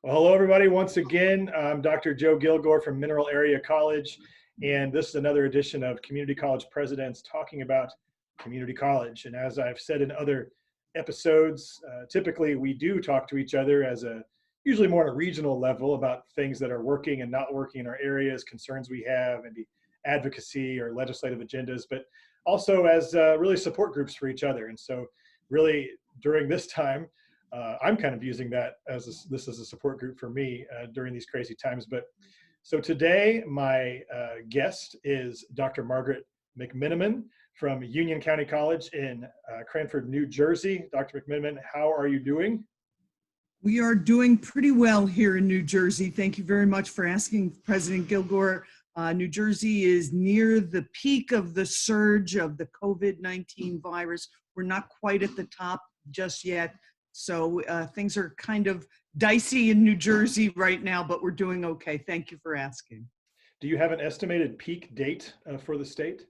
Well, hello, everybody. Once again, I'm Dr. Joe Gilgour from Mineral Area College, and this is another edition of Community College Presidents talking about community college. And as I've said in other episodes, typically we do talk to each other usually more on a regional level about things that are working and not working in our areas, concerns we have, maybe advocacy or legislative agendas, but also as really support groups for each other. And so really during this time, I'm kind of using that this is a support group for me during these crazy times. But so today, my guest is Dr. Margaret McMenamin from Union County College in Cranford, New Jersey. Dr. McMenamin, how are you doing? We are doing pretty well here in New Jersey. Thank you very much for asking, President Gilgour. New Jersey is near the peak of the surge of the COVID-19 virus. We're not quite at the top just yet. So things are kind of dicey in New Jersey right now, but we're doing okay. Thank you for asking. Do you have an estimated peak date for the state?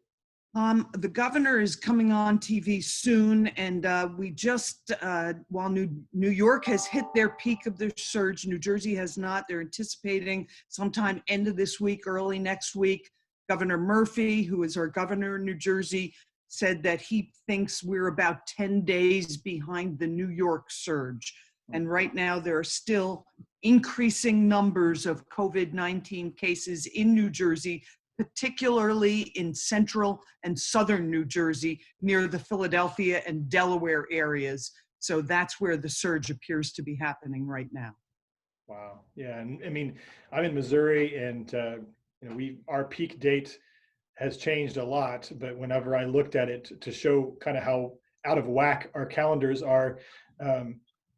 The governor is coming on TV soon, and we just, while New York has hit their peak of their surge, New Jersey has not. They're anticipating sometime end of this week, early next week. Governor Murphy, who is our governor in New Jersey, said that he thinks we're about 10 days behind the New York surge. And right now there are still increasing numbers of COVID-19 cases in New Jersey, particularly in central and southern New Jersey, near the Philadelphia and Delaware areas. So that's where the surge appears to be happening right now. Wow. Yeah. And I mean, I'm in Missouri, and our peak date has changed a lot, but whenever I looked at it to show kind of how out of whack our calendars are,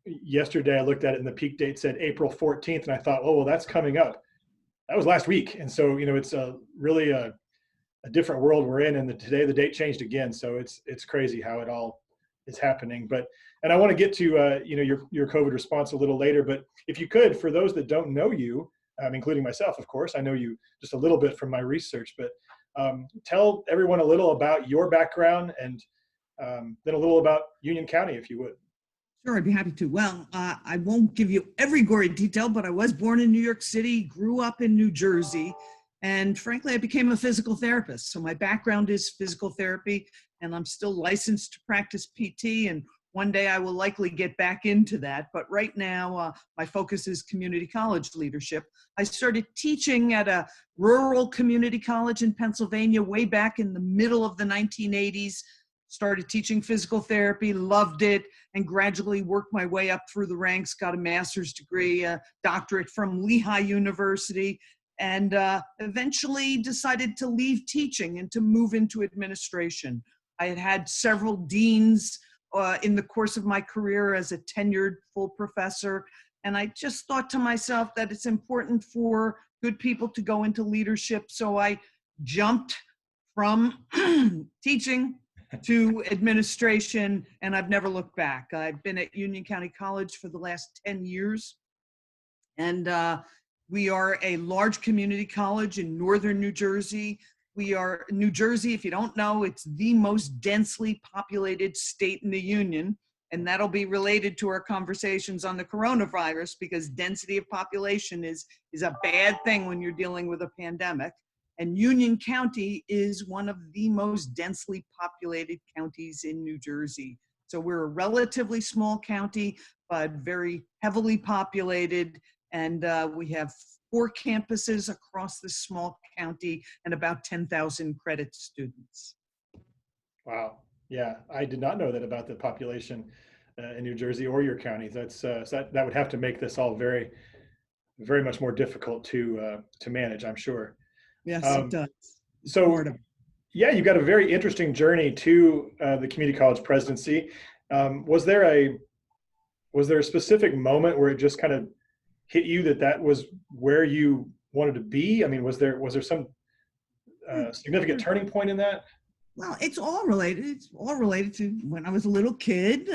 yesterday I looked at it and the peak date said April 14th, and I thought, oh, well, that's coming up. That was last week. And so, it's really a different world we're in, and today the date changed again. So it's crazy how it all is happening. And I want to get to, your COVID response a little later, but if you could, for those that don't know you, including myself, of course, I know you just a little bit from my research, but tell everyone a little about your background, and then a little about Union County, if you would. Sure, I'd be happy to. Well, I won't give you every gory detail, but I was born in New York City, grew up in New Jersey, and frankly, I became a physical therapist. So my background is physical therapy, and I'm still licensed to practice PT, and one day I will likely get back into that. But right now, my focus is community college leadership. I started teaching at a rural community college in Pennsylvania way back in the middle of the 1980s. Started teaching physical therapy, loved it, and gradually worked my way up through the ranks, got a master's degree, a doctorate from Lehigh University, and eventually decided to leave teaching and to move into administration. I had had several deans in the course of my career as a tenured full professor. And I just thought to myself that it's important for good people to go into leadership. So I jumped from teaching to administration, and I've never looked back. I've been at Union County College for the last 10 years. And we are a large community college in northern New Jersey. New Jersey, if you don't know, it's the most densely populated state in the union, and that'll be related to our conversations on the coronavirus, because density of population is a bad thing when you're dealing with a pandemic. And Union County is one of the most densely populated counties in New Jersey. So we're a relatively small county, but very heavily populated, and we have 4 campuses across this small county and about 10,000 credit students. Wow. Yeah, I did not know that about the population in New Jersey or your county. That would have to make this all very, very much more difficult to manage, I'm sure. Yes, it does. So, yeah, you've got a very interesting journey to the community college presidency. Was there a specific moment where it just kind of hit you that was where you wanted to be? I mean, was there some significant turning point in that? Well, it's all related. It's all related to when I was a little kid.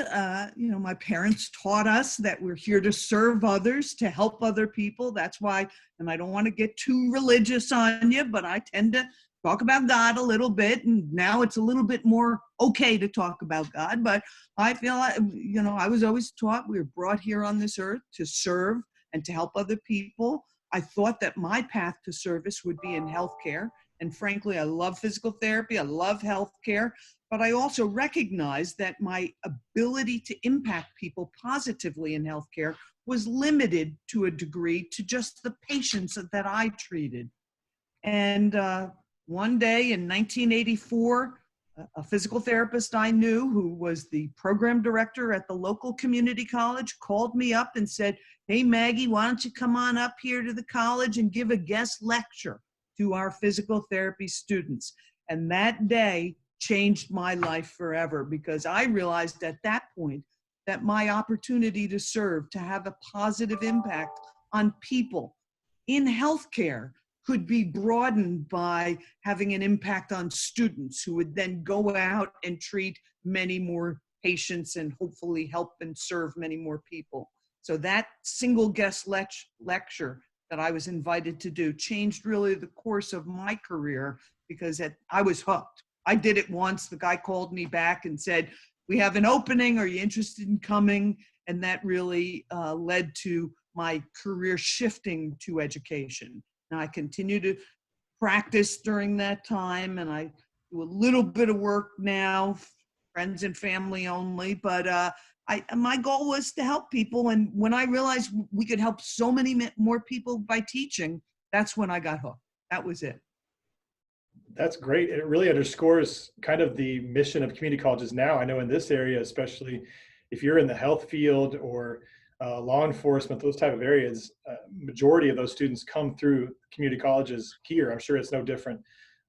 My parents taught us that we're here to serve others, to help other people. That's why, and I don't want to get too religious on you, but I tend to talk about God a little bit. And now it's a little bit more okay to talk about God. But I feel like, I was always taught we were brought here on this earth to serve, and to help other people. I thought that my path to service would be in healthcare. And frankly, I love physical therapy, I love healthcare, but I also recognize that my ability to impact people positively in healthcare was limited to a degree to just the patients that I treated. And one day in 1984, a physical therapist I knew who was the program director at the local community college called me up and said, "Hey, Maggie, why don't you come on up here to the college and give a guest lecture to our physical therapy students?" And that day changed my life forever, because I realized at that point that my opportunity to serve, to have a positive impact on people in healthcare, could be broadened by having an impact on students who would then go out and treat many more patients and hopefully help and serve many more people. So that single guest lecture that I was invited to do changed really the course of my career, because I was hooked. I did it once. The guy called me back and said, "We have an opening. Are you interested in coming?" And that really led to my career shifting to education. Now I continue to practice during that time, and I do a little bit of work now, friends and family only, but my goal was to help people. And when I realized we could help so many more people by teaching, that's when I got hooked. That was it. That's great. It really underscores kind of the mission of community colleges now. I know in this area, especially if you're in the health field or law enforcement, those type of areas, majority of those students come through community colleges here. I'm sure it's no different.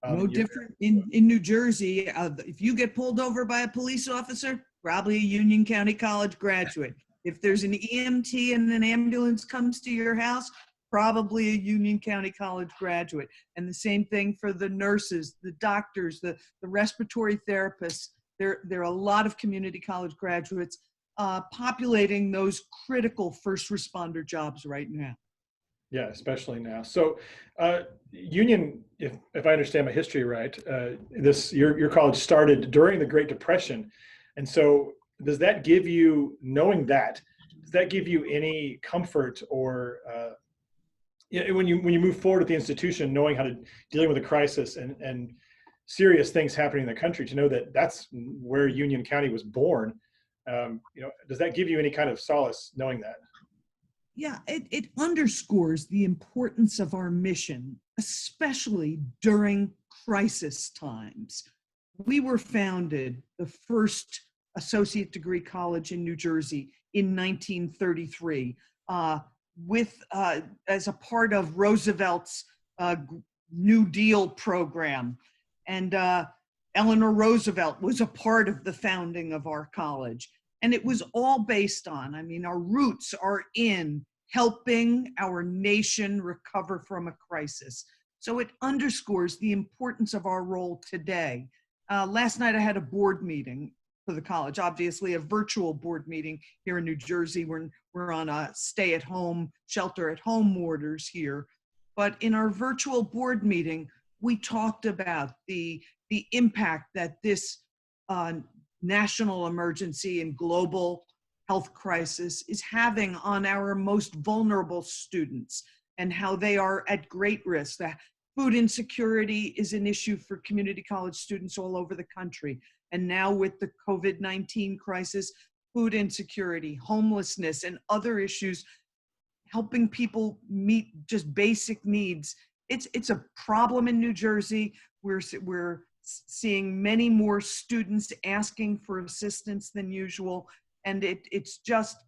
No different in New Jersey. If you get pulled over by a police officer, probably a Union County College graduate. If there's an EMT and an ambulance comes to your house, probably a Union County College graduate. And the same thing for the nurses, the doctors, the respiratory therapists. There are a lot of community college graduates populating those critical first responder jobs right now. Yeah, especially now. So Union, if I understand my history right, your college started during the Great Depression. And so does that give you, knowing that, does that give you any comfort or when you move forward with the institution, knowing how to dealing with a crisis and serious things happening in the country, to know that that's where Union County was born, does that give you any kind of solace knowing that? Yeah, it underscores the importance of our mission, especially during crisis times. We were founded, the first associate degree college in New Jersey, in 1933, as a part of Roosevelt's New Deal program. And Eleanor Roosevelt was a part of the founding of our college. And it was all based on, our roots are in helping our nation recover from a crisis. So it underscores the importance of our role today. Last night I had a board meeting for the college, obviously a virtual board meeting here in New Jersey. We're on a stay-at-home, shelter-at-home orders here. But in our virtual board meeting, we talked about the impact that this national emergency and global health crisis is having on our most vulnerable students and how they are at great risk. That food insecurity is an issue for community college students all over the country. And now with the COVID-19 crisis, food insecurity, homelessness, and other issues, helping people meet just basic needs. It's a problem in New Jersey. We're seeing many more students asking for assistance than usual. And it's just,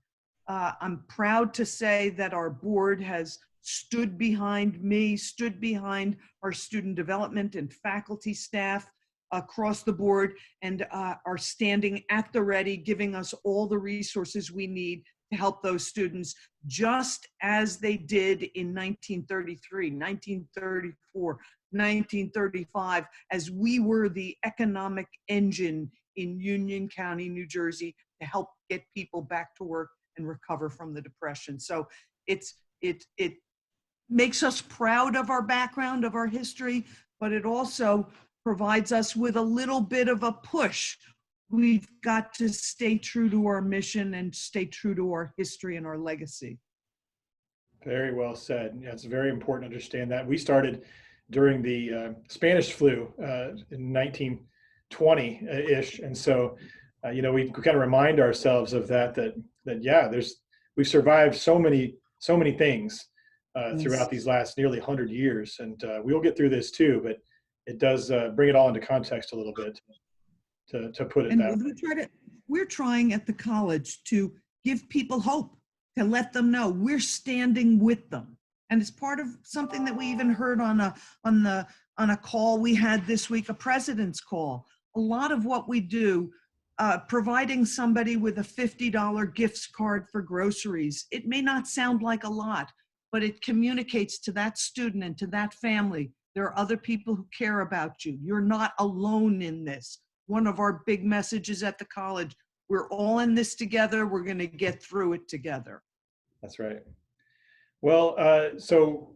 I'm proud to say that our board has stood behind me, stood behind our student development and faculty staff across the board, and are standing at the ready, giving us all the resources we need to help those students, just as they did in 1933, 1934, 1935, as we were the economic engine in Union County, New Jersey, to help get people back to work and recover from the Depression. So it makes us proud of our background, of our history, but it also provides us with a little bit of a push. We've got to stay true to our mission and stay true to our history and our legacy. Very well said. Yeah, it's very important to understand that. We started during the Spanish flu in 1920-ish, and so we kind of remind ourselves of that yeah, we've survived so many things throughout Yes. these last nearly 100 years, and we'll get through this too. But it does bring it all into context a little bit to put it And that we're trying at the college to give people hope, to let them know we're standing with them. And it's part of something that we even heard on a call we had this week, a president's call. A lot of what we do, providing somebody with a $50 gift card for groceries, it may not sound like a lot, but it communicates to that student and to that family, there are other people who care about you. You're not alone in this. One of our big messages at the college, we're all in this together. We're going to get through it together. That's right. Well, so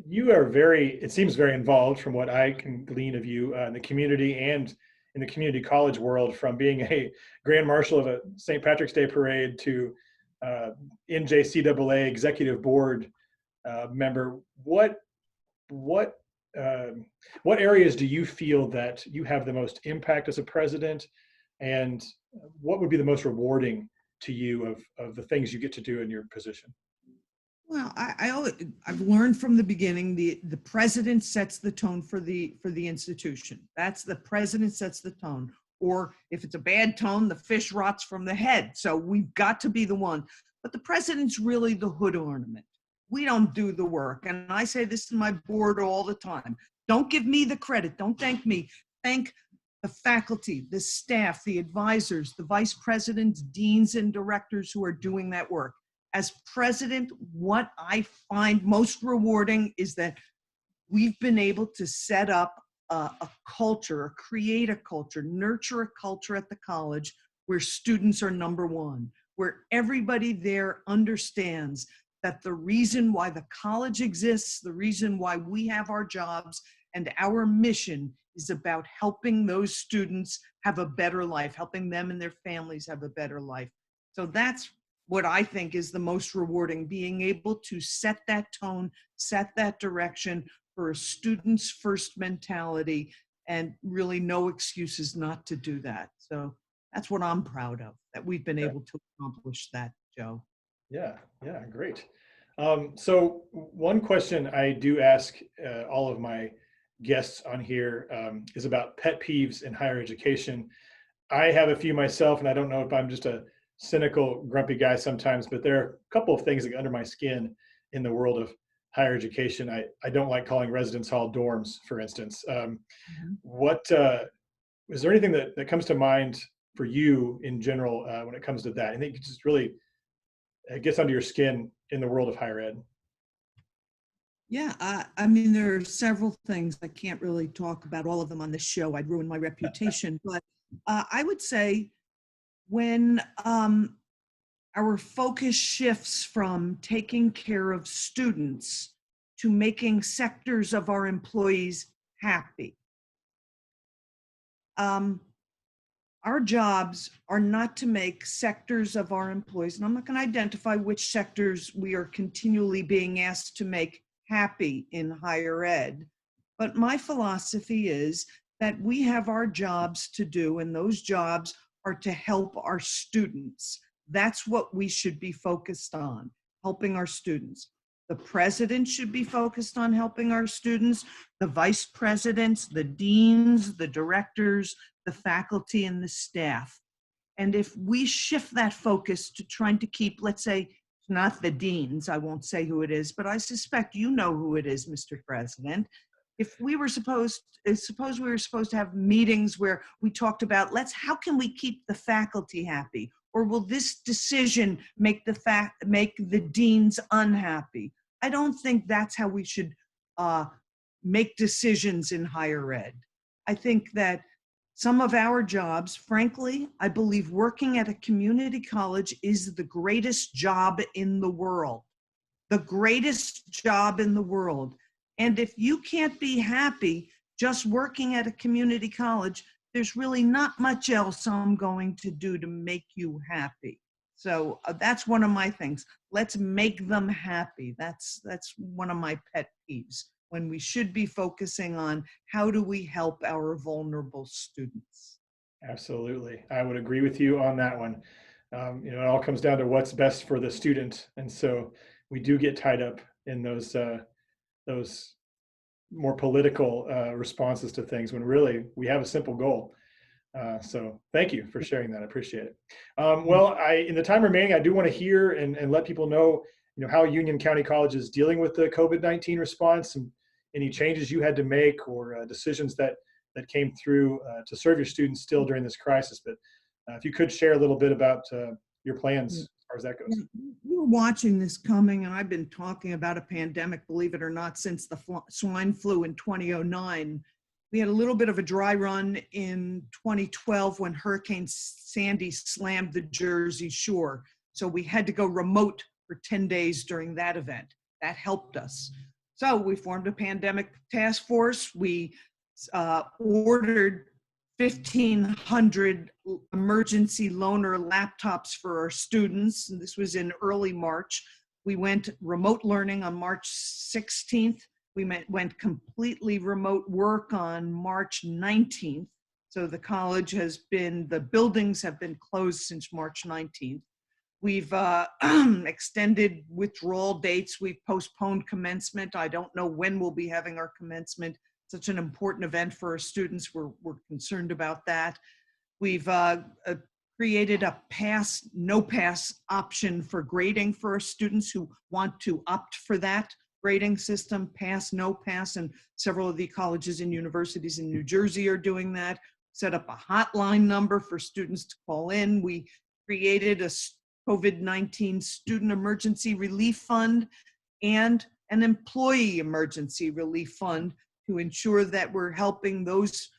you are it seems very involved from what I can glean of you in the community and in the community college world, from being a Grand Marshal of a St. Patrick's Day parade to NJCAA executive board member. What what areas do you feel that you have the most impact as a president, and what would be the most rewarding to you of the things you get to do in your position? Well, I've learned from the beginning, the president sets the tone for the institution. That's the president sets the tone. Or if it's a bad tone, the fish rots from the head. So we've got to be the one. But the president's really the hood ornament. We don't do the work. And I say this to my board all the time. Don't give me the credit. Don't thank me. Thank the faculty, the staff, the advisors, the vice presidents, deans, and directors who are doing that work. As president, what I find most rewarding is that we've been able to set up a culture, create a culture, nurture a culture at the college where students are number one, where everybody there understands that the reason why the college exists, the reason why we have our jobs, and our mission is about helping those students have a better life, helping them and their families have a better life. So that's what I think is the most rewarding, being able to set that tone, set that direction for a student's first mentality, and really no excuses not to do that. So that's what I'm proud of, that we've been Yeah, able to accomplish that, Joe. yeah, yeah, great. So one question I do ask all of my guests on here is about pet peeves in higher education. I have a few myself, and I don't know if I'm just a cynical, grumpy guy sometimes, but there are a couple of things that get under my skin in the world of higher education. I don't like calling residence hall dorms, for instance. Mhm. What is there anything that comes to mind for you in general when it comes to that? I think it just really gets under your skin in the world of higher ed. Yeah, I mean, there are several things. I can't really talk about all of them on the show. I'd ruin my reputation. But I would say when our focus shifts from taking care of students to making sectors of our employees happy. Our jobs are not to make sectors of our employees, and I'm not going to identify which sectors we are continually being asked to make happy in higher ed, but my philosophy is that we have our jobs to do, and those jobs are to help our students. That's what we should be focused on, helping our students. The president should be focused on helping our students, the vice presidents, the deans, the directors, the faculty, and the staff. And if we shift that focus to trying to keep, let's say, not the deans, I won't say who it is, but I suspect you know who it is, Mr. President. If we were suppose we were supposed to have meetings where we talked about, how can we keep the faculty happy? Or will this decision make the deans unhappy? I don't think that's how we should make decisions in higher ed. I think that some of our jobs, frankly, I believe working at a community college is the greatest job in the world. The greatest job in the world. And if you can't be happy just working at a community college, there's really not much else I'm going to do to make you happy. So that's one of my things. Let's make them happy. That's one of my pet peeves, when we should be focusing on how do we help our vulnerable students. Absolutely. I would agree with you on that one. It all comes down to what's best for the student. And so we do get tied up in those more political responses to things when really we have a simple goal. So thank you for sharing that. I appreciate it. Well, in the time remaining, I do want to hear and let people know, how Union County College is dealing with the COVID-19 response, and any changes you had to make, or decisions that came through to serve your students still during this crisis. But if you could share a little bit about your plans as far as that goes. We were watching this coming, and I've been talking about a pandemic, believe it or not, since the swine flu in 2009. We had a little bit of a dry run in 2012 when Hurricane Sandy slammed the Jersey Shore. So we had to go remote for 10 days during that event. That helped us. So we formed a pandemic task force. We ordered 1,500 emergency loaner laptops for our students. And this was in early March. We went remote learning on March 16th. We went completely remote work on March 19th. So the college the buildings have been closed since March 19th. We've extended withdrawal dates. We've postponed commencement. I don't know when we'll be having our commencement. Such an important event for our students. We're concerned about that. We've created a pass, no pass option for grading for our students who want to opt for that grading system, pass, no pass, and several of the colleges and universities in New Jersey are doing that. Set up a hotline number for students to call in. We created a COVID-19 Student Emergency Relief Fund and an Employee Emergency Relief Fund to ensure that we're helping those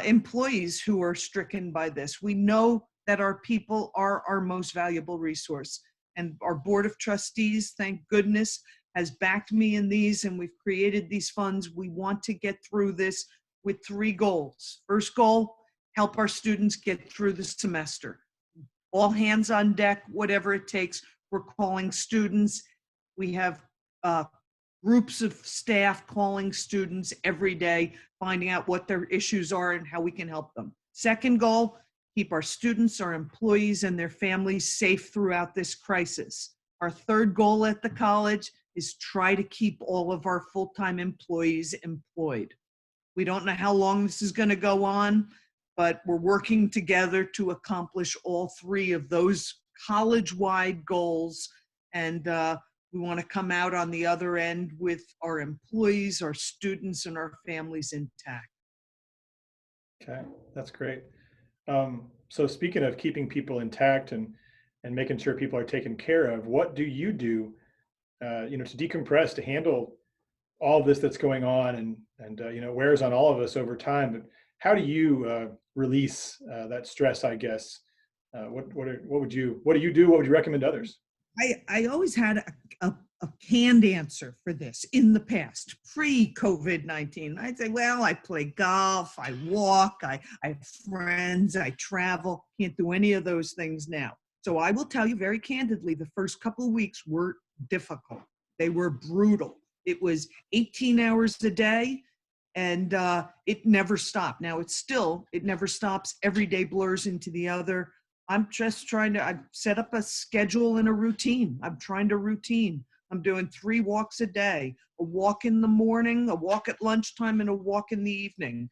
employees who are stricken by this. We know that our people are our most valuable resource, and our Board of Trustees, thank goodness, has backed me in these, and we've created these funds. We want to get through this with 3 goals. First goal, help our students get through the semester. All hands on deck, whatever it takes. We're calling students. We have groups of staff calling students every day, finding out what their issues are and how we can help them. Second goal, keep our students, our employees, and their families safe throughout this crisis. Our third goal at the college is try to keep all of our full-time employees employed. We don't know how long this is going to go on, but we're working together to accomplish all 3 of those college-wide goals. And we want to come out on the other end with our employees, our students, and our families intact. Okay, that's great. So speaking of keeping people intact and making sure people are taken care of, what do you do, to decompress, to handle all of this that's going on and wears on all of us over time? But how do you release that stress, I guess? What do you do? What would you recommend to others? I always had a canned answer for this in the past, pre-COVID-19. I'd say, well, I play golf, I walk, I have friends, I travel. Can't do any of those things now. So I will tell you very candidly, the first couple of weeks were difficult. They were brutal. It was 18 hours a day, and it never stopped. Now it never stops. Every day blurs into the other. I'm just I've set up a schedule and a routine. I'm trying to routine. I'm doing 3 walks a day, a walk in the morning, a walk at lunchtime, and a walk in the evening.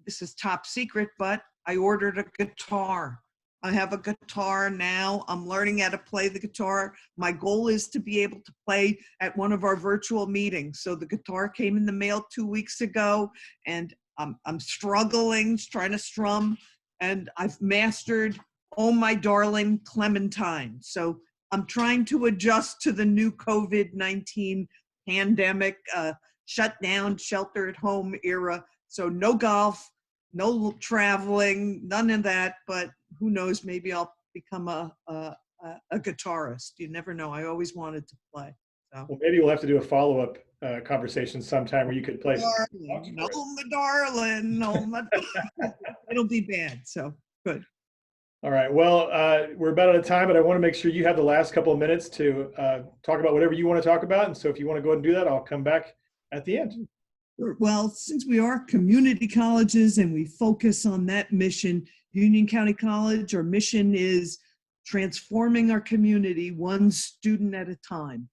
This is top secret, but I ordered a guitar. I have a guitar now. I'm learning how to play the guitar. My goal is to be able to play at one of our virtual meetings. So the guitar came in the mail 2 weeks ago, and I'm struggling, trying to strum, and I've mastered "Oh My Darling Clementine." So I'm trying to adjust to the new COVID-19 pandemic, shut down, shelter at home era. So no golf, no traveling, none of that, but who knows, maybe I'll become a guitarist. You never know. I always wanted to play. So. Well, maybe we'll have to do a follow-up conversation sometime where you could play. No, my darling, no, my darling. It'll be bad, so good. All right. Well, we're about out of time, but I want to make sure you have the last couple of minutes to talk about whatever you want to talk about. And so if you want to go ahead and do that, I'll come back at the end. Well, since we are community colleges and we focus on that mission, Union County College, our mission is transforming our community one student at a time.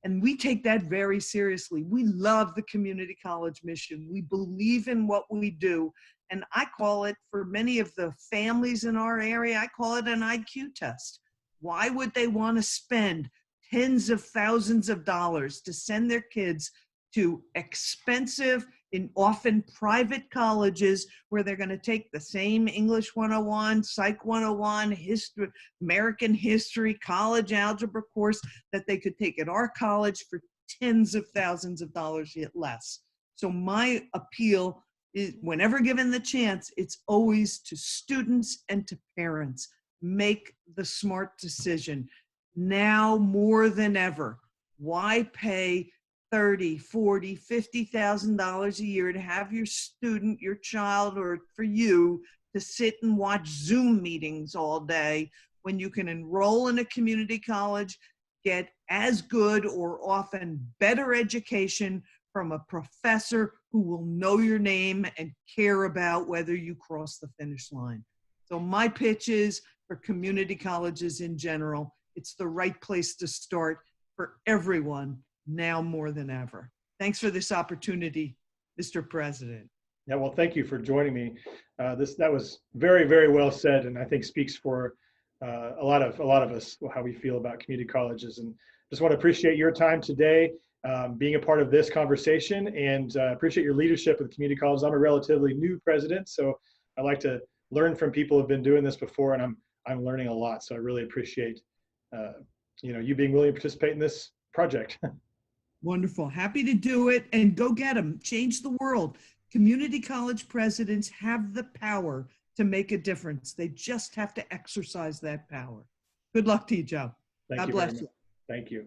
And we take that very seriously. We love the community college mission. We believe in what we do. And I call it, for many of the families in our area, I call it an IQ test. Why would they want to spend tens of thousands of dollars to send their kids to expensive and often private colleges where they're going to take the same English 101, Psych 101, history, American history, college algebra course that they could take at our college for tens of thousands of dollars yet less? So my appeal is, whenever given the chance, it's always to students and to parents. Make the smart decision now more than ever. Why pay $30,000, $40,000, $50,000 a year to have your student, your child, or for you to sit and watch Zoom meetings all day when you can enroll in a community college, get as good or often better education from a professor who will know your name and care about whether you cross the finish line. So my pitch is for community colleges in general, it's the right place to start for everyone now more than ever. Thanks for this opportunity, Mr. President. Yeah, well, thank you for joining me. That was very, very well said, and I think speaks for a lot of us, how we feel about community colleges. And just want to appreciate your time today, being a part of this conversation, and appreciate your leadership with community colleges. I'm a relatively new president, so I like to learn from people who've been doing this before, and I'm learning a lot. So I really appreciate you being willing to participate in this project. Wonderful. Happy to do it, and go get them. Change the world. Community college presidents have the power to make a difference. They just have to exercise that power. Good luck to you, Joe. Thank God you bless very much. you. Thank you.